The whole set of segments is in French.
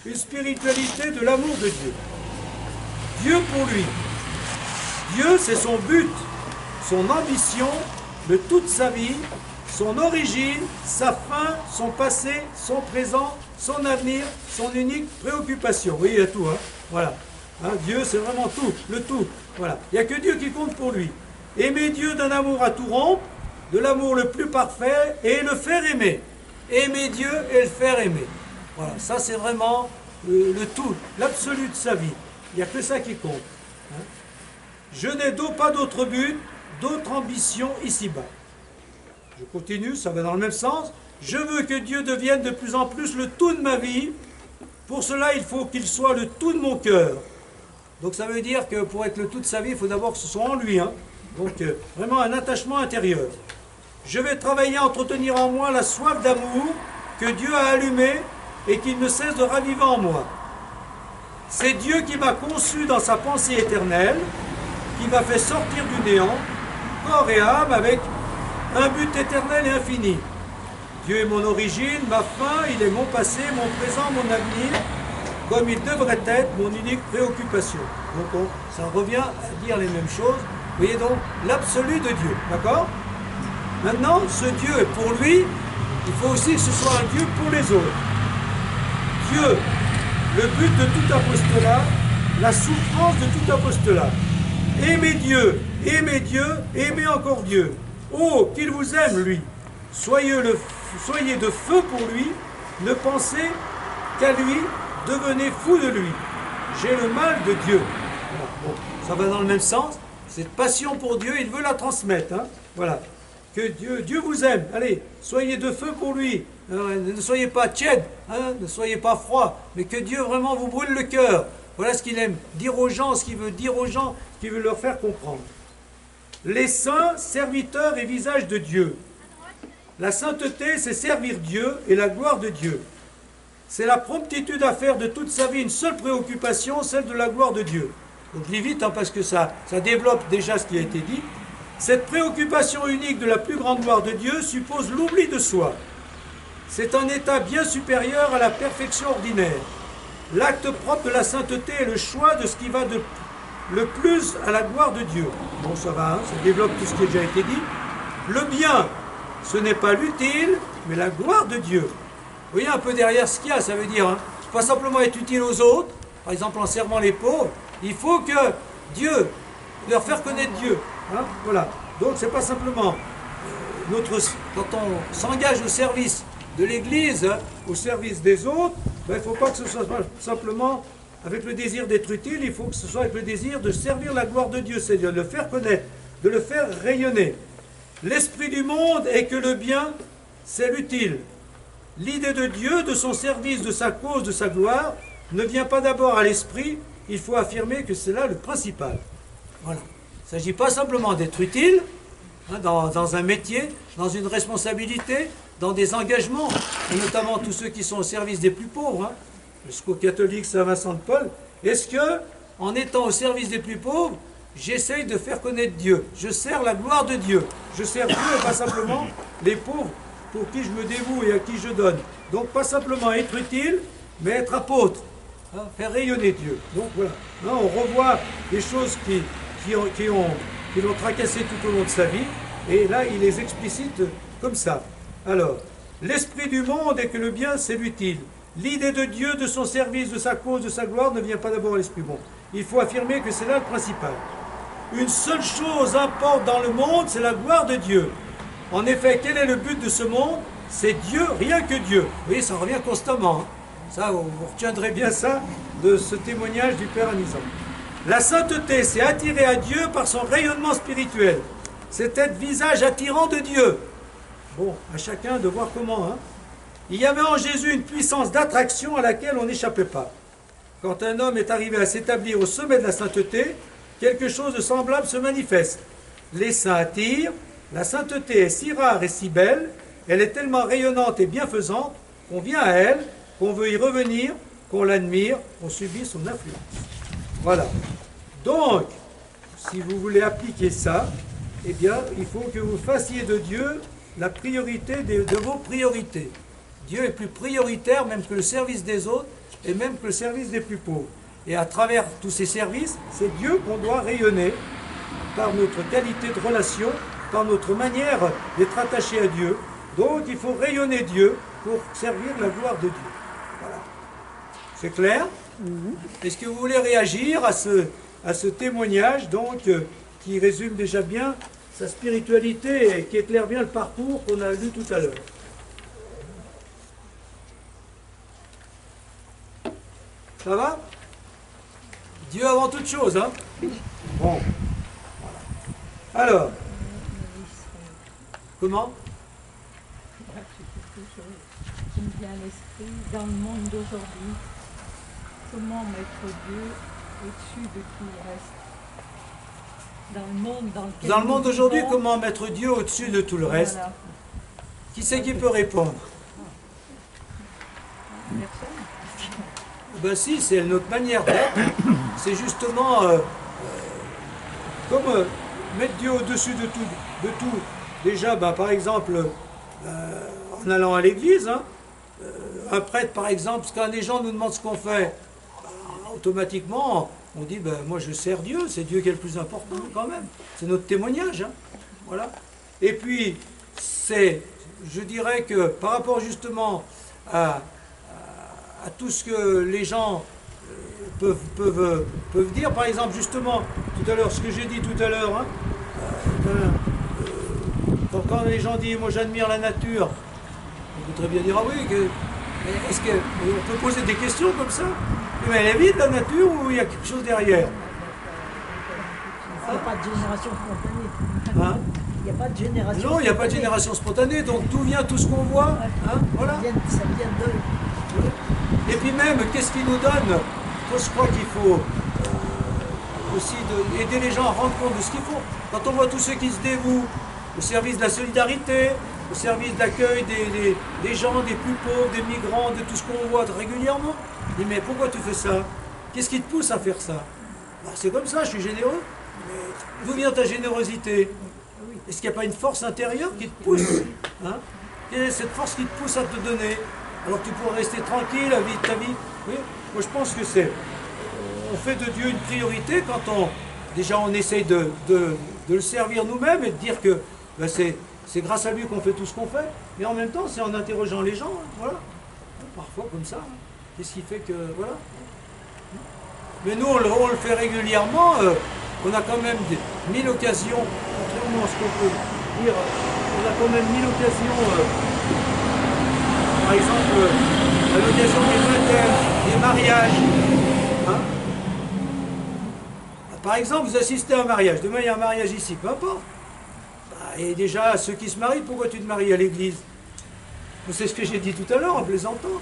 une spiritualité de l'amour de Dieu. Dieu pour lui. Dieu, c'est son but, son ambition de toute sa vie, son origine, sa fin, son passé, son présent, son avenir, son unique préoccupation. Vous voyez, il y a tout, hein. Voilà. Hein, Dieu, c'est vraiment tout, le tout. Voilà. Il n'y a que Dieu qui compte pour lui. Aimer Dieu d'un amour à tout rompre, de l'amour le plus parfait, et le faire aimer. Aimer Dieu et le faire aimer. Voilà, ça c'est vraiment le tout, l'absolu de sa vie. Il n'y a que ça qui compte. Hein. Je n'ai donc pas d'autre but, d'autre ambition ici-bas. Je continue, ça va dans le même sens. Je veux que Dieu devienne de plus en plus le tout de ma vie. Pour cela, il faut qu'il soit le tout de mon cœur. Donc ça veut dire que pour être le tout de sa vie, il faut d'abord que ce soit en lui. Hein. Donc vraiment un attachement intérieur. Je vais travailler à entretenir en moi la soif d'amour que Dieu a allumée et qu'il ne cesse de raviver en moi. C'est Dieu qui m'a conçu dans sa pensée éternelle, qui m'a fait sortir du néant, corps et âme, avec un but éternel et infini. Dieu est mon origine, ma fin, il est mon passé, mon présent, mon avenir, comme il devrait être mon unique préoccupation. Donc ça revient à dire les mêmes choses. Vous voyez donc l'absolu de Dieu, d'accord? Maintenant, ce Dieu est pour lui, il faut aussi que ce soit un Dieu pour les autres. Dieu, le but de tout apostolat, la souffrance de tout apostolat. Aimez Dieu, aimez encore Dieu. Oh, qu'il vous aime, lui. Soyez de feu pour lui, ne pensez qu'à lui, devenez fou de lui. J'ai le mal de Dieu. Bon, ça va dans le même sens. Cette passion pour Dieu, il veut la transmettre. Hein. Voilà. Que Dieu vous aime. Allez, soyez de feu pour lui. Ne soyez pas tiède, hein, ne soyez pas froid, mais que Dieu vraiment vous brûle le cœur. Voilà ce qu'il aime dire aux gens, ce qu'il veut dire aux gens, ce qu'il veut leur faire comprendre. Les saints, serviteurs et visage de Dieu. La sainteté, c'est servir Dieu et la gloire de Dieu. C'est la promptitude à faire de toute sa vie une seule préoccupation, celle de la gloire de Dieu. Donc je lis vite, hein, parce que ça développe déjà ce qui a été dit. Cette préoccupation unique de la plus grande gloire de Dieu suppose l'oubli de soi. C'est un état bien supérieur à la perfection ordinaire. L'acte propre de la sainteté est le choix de ce qui va le plus à la gloire de Dieu. Bon, ça va, hein, ça développe tout ce qui a déjà été dit. Le bien, ce n'est pas l'utile, mais la gloire de Dieu. Vous voyez un peu derrière ce qu'il y a, ça veut dire, hein, pas simplement être utile aux autres, par exemple en servant les pauvres, il faut que Dieu, leur faire connaître Dieu. Hein, voilà. Donc c'est pas simplement quand on s'engage au service de l'Église, hein, au service des autres, ben, il ne faut pas que ce soit simplement avec le désir d'être utile, il faut que ce soit avec le désir de servir la gloire de Dieu, c'est-à-dire de le faire connaître, de le faire rayonner. L'esprit du monde est que le bien, c'est l'utile. L'idée de Dieu, de son service, de sa cause, de sa gloire, ne vient pas d'abord à l'esprit, il faut affirmer que c'est là le principal. Voilà. Il ne s'agit pas simplement d'être utile, hein, dans un métier, dans une responsabilité, dans des engagements, et notamment tous ceux qui sont au service des plus pauvres, hein, le secours catholique Saint-Vincent de Paul. Est-ce que, en étant au service des plus pauvres, j'essaye de faire connaître Dieu? Je sers la gloire de Dieu. Je sers Dieu et pas simplement les pauvres pour qui je me dévoue et à qui je donne. Donc pas simplement être utile, mais être apôtre, hein, faire rayonner Dieu. Donc voilà, là, on revoit des choses qui l'ont tracassé tout au long de sa vie, et là il les explicite comme ça. Alors, l'esprit du monde est que le bien c'est l'utile. L'idée de Dieu, de son service, de sa cause, de sa gloire ne vient pas d'abord à l'esprit bon. Il faut affirmer que c'est là le principal. Une seule chose importe dans le monde, c'est la gloire de Dieu. En effet, quel est le but de ce monde? C'est Dieu, rien que Dieu. Vous voyez, ça revient constamment. Hein. Ça, vous retiendrez bien ça de ce témoignage du Père Anisan. La sainteté, c'est attirer à Dieu par son rayonnement spirituel. C'est être visage attirant de Dieu. Bon, à chacun de voir comment. Hein. Il y avait en Jésus une puissance d'attraction à laquelle on n'échappait pas. Quand un homme est arrivé à s'établir au sommet de la sainteté, quelque chose de semblable se manifeste. Les saints attirent, la sainteté est si rare et si belle, elle est tellement rayonnante et bienfaisante qu'on vient à elle, qu'on veut y revenir, qu'on l'admire, qu'on subit son influence. Voilà. Donc, si vous voulez appliquer ça, eh bien, il faut que vous fassiez de Dieu la priorité de vos priorités. Dieu est plus prioritaire même que le service des autres et même que le service des plus pauvres. Et à travers tous ces services, c'est Dieu qu'on doit rayonner par notre qualité de relation, par notre manière d'être attaché à Dieu. Donc il faut rayonner Dieu pour servir la gloire de Dieu. Voilà. C'est clair? Est-ce que vous voulez réagir à ce témoignage donc, qui résume déjà bien sa spiritualité et qui éclaire bien le parcours qu'on a lu tout à l'heure? Ça va? Dieu avant toute chose, hein? Bon. Voilà. Alors, comment? Qui me vient à l'esprit, dans le monde d'aujourd'hui, comment mettre Dieu au-dessus de tout le reste? Dans le monde d'aujourd'hui, comment mettre Dieu au-dessus de tout le reste? Voilà. Qui c'est qui peut répondre? Personne. Ben si, c'est notre manière d'être. C'est justement comme mettre Dieu au-dessus de tout. Déjà, ben, par exemple, en allant à l'église, hein, un prêtre, par exemple, quand les gens nous demandent ce qu'on fait, ben, automatiquement, on dit, ben, moi je sers Dieu, c'est Dieu qui est le plus important quand même. C'est notre témoignage. Hein, voilà. Et puis, je dirais que par rapport justement à tout ce que les gens peuvent dire, par exemple, justement, tout à l'heure, ce que j'ai dit tout à l'heure, hein, quand les gens disent, moi j'admire la nature, on peut très bien dire, ah oui, est-ce qu'on peut poser des questions comme ça? Mais elle est vide la nature ou il y a quelque chose derrière? Il n'y a pas de génération spontanée. Hein? Il n'y a pas de génération Non, il n'y a pas de génération spontanée, donc d'où vient tout ce qu'on voit? Hein? Voilà. Ça vient d'eux. Et puis même, qu'est-ce qui nous donne? Je crois qu'il faut aussi aider les gens à rendre compte de ce qu'ils font. Quand on voit tous ceux qui se dévouent au service de la solidarité, au service de l'accueil des gens, des plus pauvres, des migrants, de tout ce qu'on voit régulièrement, on dit mais pourquoi tu fais ça? Qu'est-ce qui te pousse à faire ça? Ben, c'est comme ça, je suis généreux. Mais d'où vient ta générosité? Est-ce qu'il n'y a pas une force intérieure qui te pousse? Hein? Quelle est cette force qui te pousse à te donner? Alors que tu pourrais rester tranquille à vivre ta vie. Oui, moi je pense que on fait de Dieu une priorité quand déjà on essaye de le servir nous-mêmes et de dire que ben c'est grâce à lui qu'on fait tout ce qu'on fait. Mais en même temps, c'est en interrogeant les gens, hein, voilà. Parfois comme ça. Hein. Qu'est-ce qui fait que voilà. Mais nous on le fait régulièrement. On a quand même 1000 occasions, contrairement à ce qu'on peut dire, on a quand même 1000 occasions. Par exemple, à l'occasion des baptêmes, des mariages. Hein? Par exemple, vous assistez à un mariage. Demain, il y a un mariage ici, peu importe. Et déjà, ceux qui se marient, pourquoi tu te maries à l'église? C'est ce que j'ai dit tout à l'heure en plaisantant.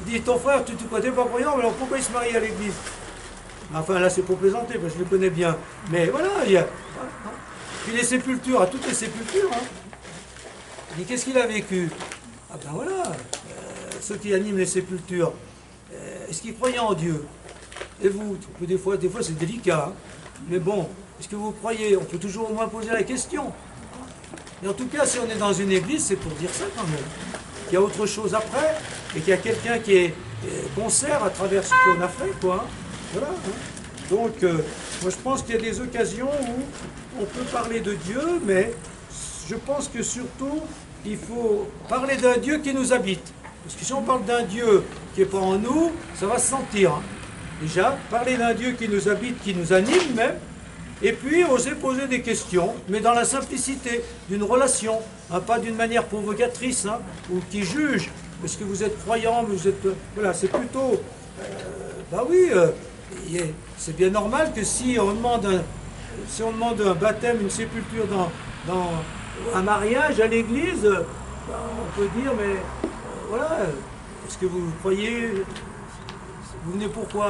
Il dit, ton frère, tu ne crois pas croyant, mais alors pourquoi il se marie à l'église? Enfin, là, c'est pour plaisanter, parce que je le connais bien. Mais voilà, il y a... Puis les sépultures, à toutes les sépultures. Hein. Il dit, qu'est-ce qu'il a vécu? Ah ben voilà, ceux qui animent les sépultures, est-ce qu'ils croyaient en Dieu? Et vous, des fois c'est délicat, hein. Mais bon, est-ce que vous croyez? On peut toujours au moins poser la question. Et en tout cas, si on est dans une église, c'est pour dire ça quand même. Qu'il y a autre chose après, et qu'il y a quelqu'un qui est concert à travers ce qu'on a fait, quoi. Hein. Voilà. Hein. Donc, moi je pense qu'il y a des occasions où on peut parler de Dieu, mais je pense que surtout, il faut parler d'un Dieu qui nous habite. Parce que si on parle d'un Dieu qui n'est pas en nous, ça va se sentir. Hein. Déjà, parler d'un Dieu qui nous habite, qui nous anime même, et puis oser poser des questions, mais dans la simplicité d'une relation, hein, pas d'une manière provocatrice, hein, ou qui juge. Est-ce que vous êtes croyant, vous êtes... Voilà, c'est plutôt... bah oui, c'est bien normal que si on demande un baptême, une sépulture dans un mariage à l'église, on peut dire, mais voilà, est-ce que vous croyez, vous venez pourquoi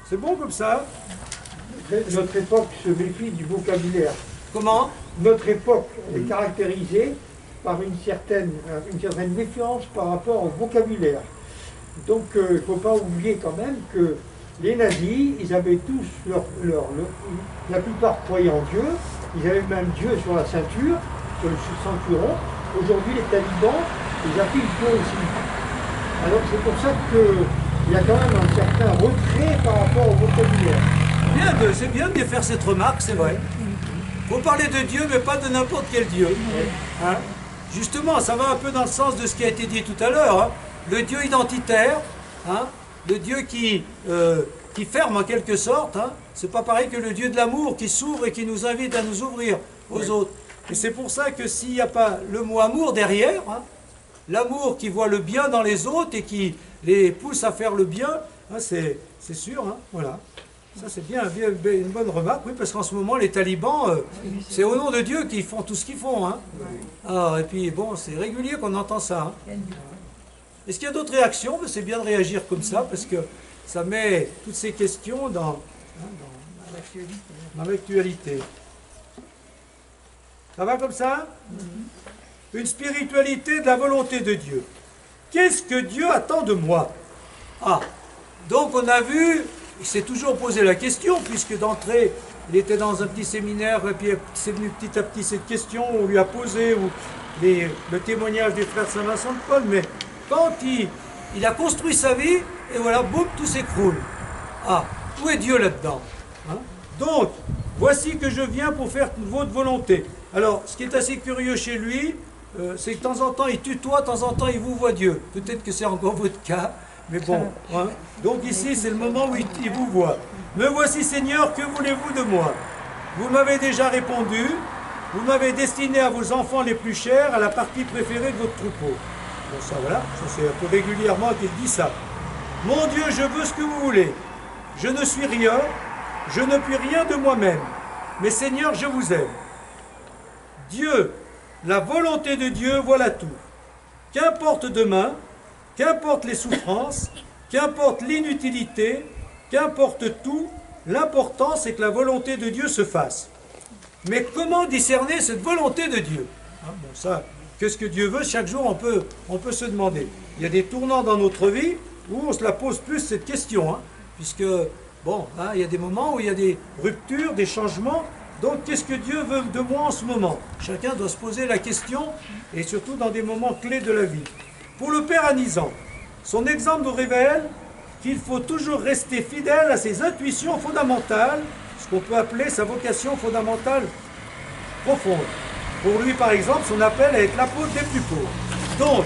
c'est bon comme ça. Notre époque se méfie du vocabulaire. Comment? Notre époque est caractérisée par une certaine méfiance par rapport au vocabulaire. Donc il ne faut pas oublier quand même que les nazis, ils avaient tous la plupart croyaient en Dieu, ils avaient même Dieu sur la ceinture, sur le ceinturon, aujourd'hui les talibans, ils appliquent peu aussi. Alors c'est pour ça qu'il y a quand même un certain retrait par rapport au vocabulaire. C'est bien de faire cette remarque, c'est vrai. Il faut parler de Dieu, mais pas de n'importe quel Dieu. Hein? Justement, ça va un peu dans le sens de ce qui a été dit tout à l'heure. Hein? Le Dieu identitaire, hein? Le Dieu qui ferme en quelque sorte. Hein? C'est pas pareil que le Dieu de l'amour qui s'ouvre et qui nous invite à nous ouvrir aux autres. Et c'est pour ça que s'il n'y a pas le mot amour derrière, hein? L'amour qui voit le bien dans les autres et qui les pousse à faire le bien, hein? C'est sûr. Hein? Voilà. Ça c'est bien, une bonne remarque, oui, parce qu'en ce moment les talibans, c'est au nom de Dieu qu'ils font tout ce qu'ils font. Hein. Alors, et puis bon, c'est régulier qu'on entend ça. Hein. Est-ce qu'il y a d'autres réactions? C'est bien de réagir comme ça, parce que ça met toutes ces questions dans l'actualité. Ça va comme ça? Une spiritualité de la volonté de Dieu. Qu'est-ce que Dieu attend de moi? Ah, donc on a vu... Il s'est toujours posé la question, puisque d'entrée, il était dans un petit séminaire, et puis c'est venu petit à petit cette question, on lui a posé le témoignage des frères Saint-Vincent de Paul, mais quand il a construit sa vie, et voilà, boum, tout s'écroule. Ah, où est Dieu là-dedans? Hein? Donc, voici que je viens pour faire votre volonté. Alors, ce qui est assez curieux chez lui, c'est que de temps en temps, il tutoie, de temps en temps, il vous voit Dieu. Peut-être que c'est encore votre cas. Mais bon, hein. Donc ici c'est le moment où il vous voit. Me voici Seigneur, que voulez-vous de moi? Vous m'avez déjà répondu, vous m'avez destiné à vos enfants les plus chers, à la partie préférée de votre troupeau. Bon ça voilà, ça c'est un peu régulièrement qu'il dit ça. Mon Dieu, je veux ce que vous voulez. Je ne suis rien, je ne puis rien de moi-même. Mais Seigneur, je vous aime. Dieu, la volonté de Dieu, voilà tout. Qu'importe demain, qu'importe les souffrances, qu'importe l'inutilité, qu'importe tout, l'important c'est que la volonté de Dieu se fasse. Mais comment discerner cette volonté de Dieu? Hein, bon ça, qu'est-ce que Dieu veut? Chaque jour on peut se demander. Il y a des tournants dans notre vie où on se la pose plus cette question, hein, puisque, bon, hein, il y a des moments où il y a des ruptures, des changements. Donc qu'est-ce que Dieu veut de moi en ce moment? Chacun doit se poser la question, et surtout dans des moments clés de la vie. Pour le père Anizan, son exemple nous révèle qu'il faut toujours rester fidèle à ses intuitions fondamentales, ce qu'on peut appeler sa vocation fondamentale profonde. Pour lui, par exemple, son appel à être l'apôtre des plus pauvres. Donc,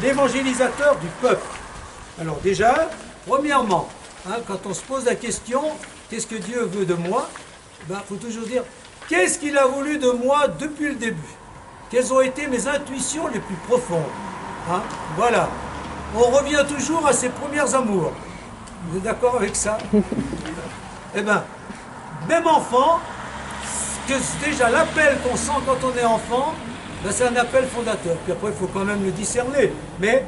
l'évangélisateur du peuple. Alors déjà, premièrement, hein, quand on se pose la question, qu'est-ce que Dieu veut de moi? Il faut toujours dire, qu'est-ce qu'il a voulu de moi depuis le début? Quelles ont été mes intuitions les plus profondes? Hein, voilà. On revient toujours à ses premiers amours. Vous êtes d'accord avec ça? Eh bien, même enfant, que déjà l'appel qu'on sent quand on est enfant, ben c'est un appel fondateur. Puis après, il faut quand même le discerner. Mais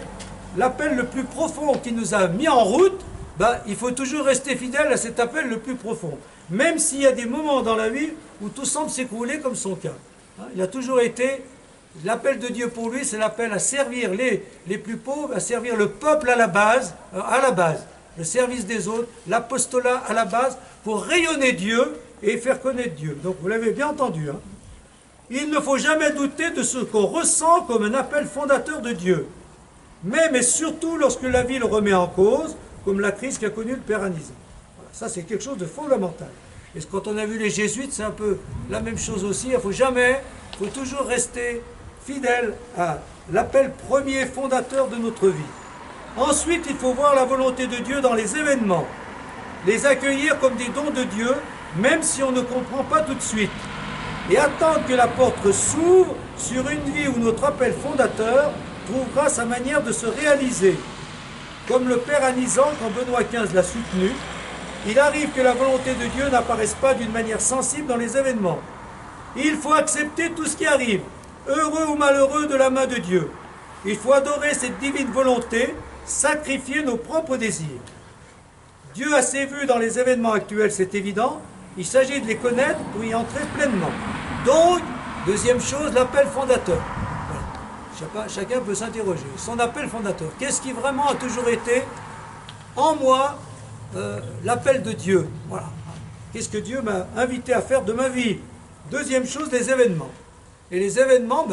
l'appel le plus profond qui nous a mis en route, ben, il faut toujours rester fidèle à cet appel le plus profond. Même s'il y a des moments dans la vie où tout semble s'écrouler comme son cas. Hein, il a toujours été... L'appel de Dieu pour lui, c'est l'appel à servir les plus pauvres, à servir le peuple à la base, le service des autres, l'apostolat à la base, pour rayonner Dieu et faire connaître Dieu. Donc vous l'avez bien entendu. Hein. Il ne faut jamais douter de ce qu'on ressent comme un appel fondateur de Dieu. Mais surtout lorsque la vie le remet en cause, comme la crise qu'a connue le père Anizan. Voilà, ça c'est quelque chose de fondamental. Et quand on a vu les jésuites, c'est un peu la même chose aussi. Il faut toujours rester fidèle à l'appel premier fondateur de notre vie. Ensuite, il faut voir la volonté de Dieu dans les événements, les accueillir comme des dons de Dieu, même si on ne comprend pas tout de suite, et attendre que la porte s'ouvre sur une vie où notre appel fondateur trouvera sa manière de se réaliser. Comme le père Anizan, quand Benoît XV l'a soutenu, il arrive que la volonté de Dieu n'apparaisse pas d'une manière sensible dans les événements. Il faut accepter tout ce qui arrive, heureux ou malheureux de la main de Dieu. Il faut adorer cette divine volonté, sacrifier nos propres désirs. Dieu a ses vues dans les événements actuels, c'est évident. Il s'agit de les connaître pour y entrer pleinement. Donc, deuxième chose, l'appel fondateur. Voilà. Chacun peut s'interroger. Son appel fondateur. Qu'est-ce qui vraiment a toujours été en moi l'appel de Dieu? Voilà. Qu'est-ce que Dieu m'a invité à faire de ma vie? Deuxième chose, les événements. Et les événements,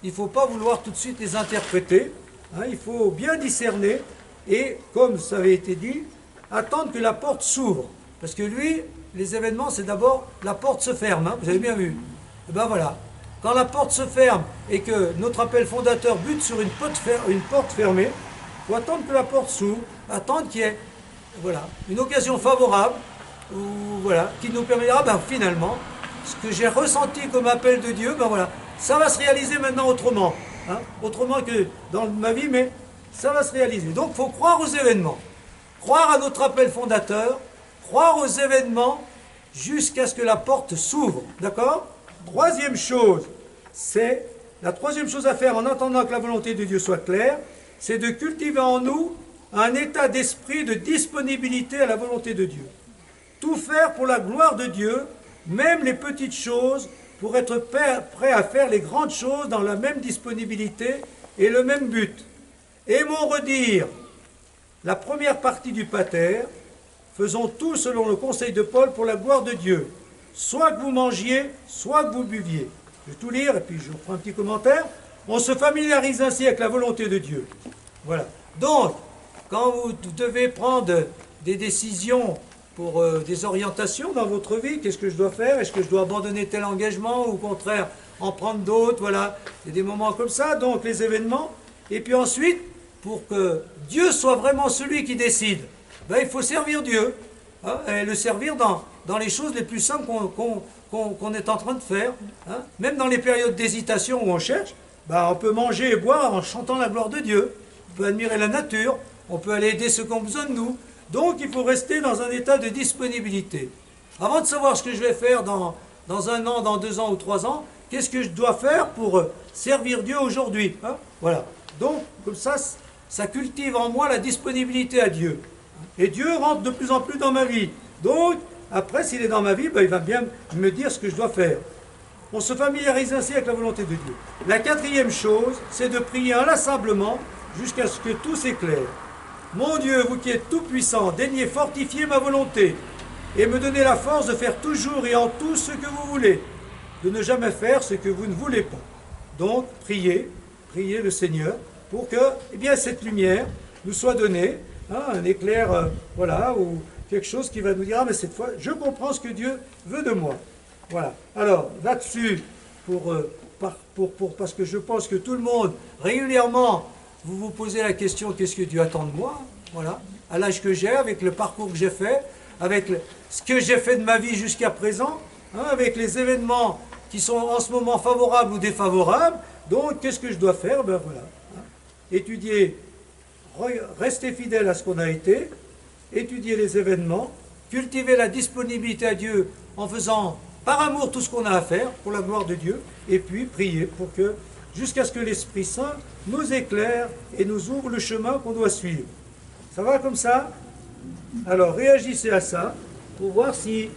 il ne faut pas vouloir tout de suite les interpréter. Hein, il faut bien discerner et, comme ça avait été dit, attendre que la porte s'ouvre. Parce que lui, les événements, c'est d'abord la porte se ferme. Hein, vous avez bien vu. Et ben voilà. Quand la porte se ferme et que notre appel fondateur bute sur une porte fermée, il faut attendre que la porte s'ouvre, attendre qu'il y ait une occasion favorable qui nous permettra finalement, ce que j'ai ressenti comme appel de Dieu, ça va se réaliser maintenant autrement. Hein, autrement que dans ma vie, mais ça va se réaliser. Donc il faut croire aux événements, croire à notre appel fondateur, croire aux événements jusqu'à ce que la porte s'ouvre. D'accord ? La troisième chose à faire en attendant que la volonté de Dieu soit claire, c'est de cultiver en nous un état d'esprit de disponibilité à la volonté de Dieu. Tout faire pour la gloire de Dieu, même les petites choses, pour être prêt à faire les grandes choses dans la même disponibilité et le même but. Aimons redire la première partie du pater, faisons tout selon le conseil de Paul pour la gloire de Dieu. Soit que vous mangiez, soit que vous buviez. Je vais tout lire et puis je reprends un petit commentaire. On se familiarise ainsi avec la volonté de Dieu. Voilà. Donc, quand vous devez prendre des décisions pour des orientations dans votre vie, qu'est-ce que je dois faire? Est-ce que je dois abandonner tel engagement ou au contraire en prendre d'autres? Voilà. Il y a des moments comme ça, donc les événements. Et puis ensuite, pour que Dieu soit vraiment celui qui décide, il faut servir Dieu. Hein, et le servir dans les choses les plus simples qu'on est en train de faire. Hein. Même dans les périodes d'hésitation où on cherche, on peut manger et boire en chantant la gloire de Dieu. On peut admirer la nature, on peut aller aider ceux qui ont besoin de nous. Donc il faut rester dans un état de disponibilité. Avant de savoir ce que je vais faire dans 1 an, dans 2 ans ou 3 ans, qu'est-ce que je dois faire pour servir Dieu aujourd'hui? Hein. Voilà. Donc, comme ça cultive en moi la disponibilité à Dieu. Et Dieu rentre de plus en plus dans ma vie. Donc, après, s'il est dans ma vie, il va bien me dire ce que je dois faire. On se familiarise ainsi avec la volonté de Dieu. La 4e chose, c'est de prier inlassablement jusqu'à ce que tout s'éclaire. Mon Dieu, vous qui êtes tout-puissant, daignez fortifier ma volonté et me donner la force de faire toujours et en tout ce que vous voulez, de ne jamais faire ce que vous ne voulez pas. Donc, priez le Seigneur pour que cette lumière nous soit donnée, un éclair, ou quelque chose qui va nous dire, mais cette fois, je comprends ce que Dieu veut de moi. Voilà. Alors, là-dessus, parce que je pense que tout le monde, régulièrement, vous vous posez la question, qu'est-ce que Dieu attend de moi? Voilà. À l'âge que j'ai, avec le parcours que j'ai fait, avec ce que j'ai fait de ma vie jusqu'à présent, avec les événements qui sont en ce moment favorables ou défavorables. Donc, qu'est-ce que je dois faire? Étudier, rester fidèle à ce qu'on a été, étudier les événements, cultiver la disponibilité à Dieu en faisant par amour tout ce qu'on a à faire pour la gloire de Dieu, et puis prier jusqu'à ce que l'Esprit Saint nous éclaire et nous ouvre le chemin qu'on doit suivre. Ça va comme ça? Alors réagissez à ça pour voir si